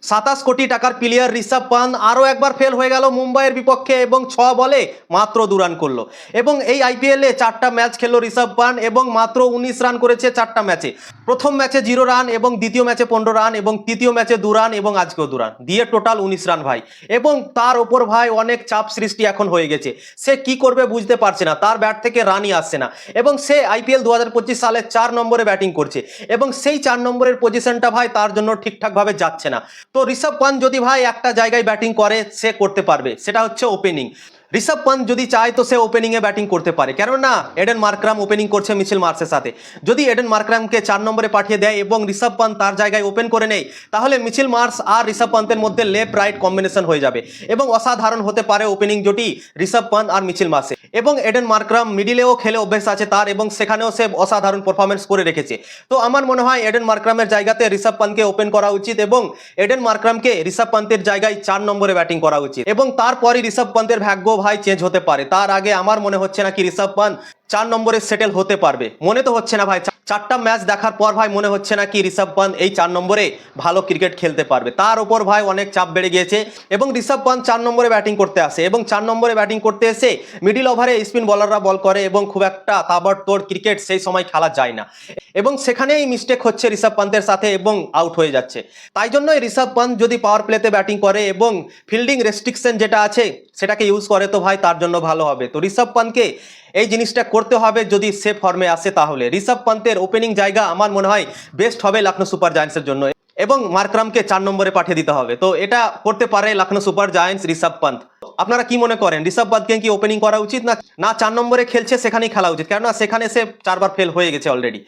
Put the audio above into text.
27 কোটি টাকার প্লেয়ার ঋষভ পান্থ আরও একবার ফেল হয়ে গেল মুম্বাইয়ের বিপক্ষে এবং 6 বলে মাত্র 2 রান করলো। এবং এই আইপিএলে 4টা ম্যাচ খেললো ঋষভ পান্থ এবং মাত্র 19 রান করেছে 4টা ম্যাচে। প্রথম ম্যাচে 0 রান এবং দ্বিতীয় ম্যাচে 15 রান এবং তৃতীয় ম্যাচে 2 রান এবং আজকেও 2 রান দিয়ে টোটাল 19 রান ভাই। এবং তার ওপর ভাই অনেক চাপ সৃষ্টি এখন হয়ে গেছে, সে কি করবে বুঝতে পারছে না, তার ব্যাট থেকে রানই আসছে না এবং সে আইপিএল 2025 সালে 4 নম্বরে ব্যাটিং করছে এবং সেই 4 নম্বরের পজিশনটা ভাই তার জন্য ঠিকঠাকভাবে যাচ্ছে না। তো ঋষভ পান্থ যদি ভাই একটা জায়গায় ব্যাটিং করে সে করতে পারবে, সেটা হচ্ছে ওপেনিং। ঋষভ পান্থ যদি চায় তো সে ওপেনিংয়ে ব্যাটিং করতে পারে, কেননা এডেন মার্করাম ওপেনিং করছে মিচেল মার্শের সাথে। যদি এডেন মার্করামকে 4 নম্বরে পাঠিয়ে দেয় এবং ঋষভ পান্থ তার জায়গায় ওপেন করে নেয়, তাহলে মিচেল মার্শ আর ঋষভ পান্থের মধ্যে লেফট রাইট কম্বিনেশন হয়ে যাবে এবং অসাধারণ হতে পারে ওপেনিং জুটি ঋষভ পান্থ আর মিচেল মার্শে। এবং এডেন মার্করাম মিডিলেও খেলে অভ্যেস আছে তার এবং সেখানেও সে অসাধারণ পারফরমেন্স করে রেখেছে। তো আমার মনে হয় এডেন মার্করামের জায়গাতে ঋষভ পান্থকে ওপেন করা উচিত এবং এডেন মার্করামকে ঋষভ পান্থের জায়গায় 4 নম্বরে ব্যাটিং করা উচিত এবং তারপরই ঋষভ পান্থের ভাগ্য ভাই চেঞ্জ হতে পারে। তার আগে আমার মনে হচ্ছে না কি ঋষভ পান্থ 4 নম্বরে সেটেল হতে পারবে, মনে তো হচ্ছে না ভাই। 4টা ম্যাচ দেখার পর ভাই মনে হচ্ছে না কি ঋষভ পান্থ এই 4 নম্বরে ভালো ক্রিকেট খেলতে পারবে। তার উপর ভাই অনেক চাপ বেড়ে গিয়েছে এবং ঋষভ পান্থ 4 নম্বরে ব্যাটিং করতে আসে এবং 4 নম্বরে ব্যাটিং করতে এসে মিডিল ওভারে স্পিন বলাররা বল করে এবং খুব একটা তাবড়তোড় ক্রিকেট সেই সময় খেলা যায় না এবং সেখানেই মিস্টেক হচ্ছে ঋষভ পান্থের সাথে এবং আউট হয়ে যাচ্ছে। তাই জন্যই ঋষভ পান্থ যদি পাওয়ার প্লেতে ব্যাটিং করে এবং ফিল্ডিং রেস্ট্রিকশন যেটা আছে সেটাকে ইউজ করে তো ভাই তার জন্য ভালো হবে। তো ঋষভ পান্থকে এই জিনিসটা করতে হবে যদি সে ফর্মে আসে, তাহলে ঋষভ পান্থের ওপেনিং জায়গা আমার মনে হয় বেস্ট হবে লখনৌ সুপার জায়ান্টসের জন্য এবং মার্করামকে 4 নম্বরে পাঠিয়ে দিতে হবে। তো এটা করতে পারে লখনৌ সুপার জায়ান্টস ঋষভ পান্থ। আপনারা কি মনে করেন, ঋষভ পান্থকে কি ওপেনিং করা উচিত না 4 নম্বরে খেলছে সেখানেই খেলা উচিত, কেননা সেখানে সে 4 বার ফেল হয়ে গেছে অলরেডি।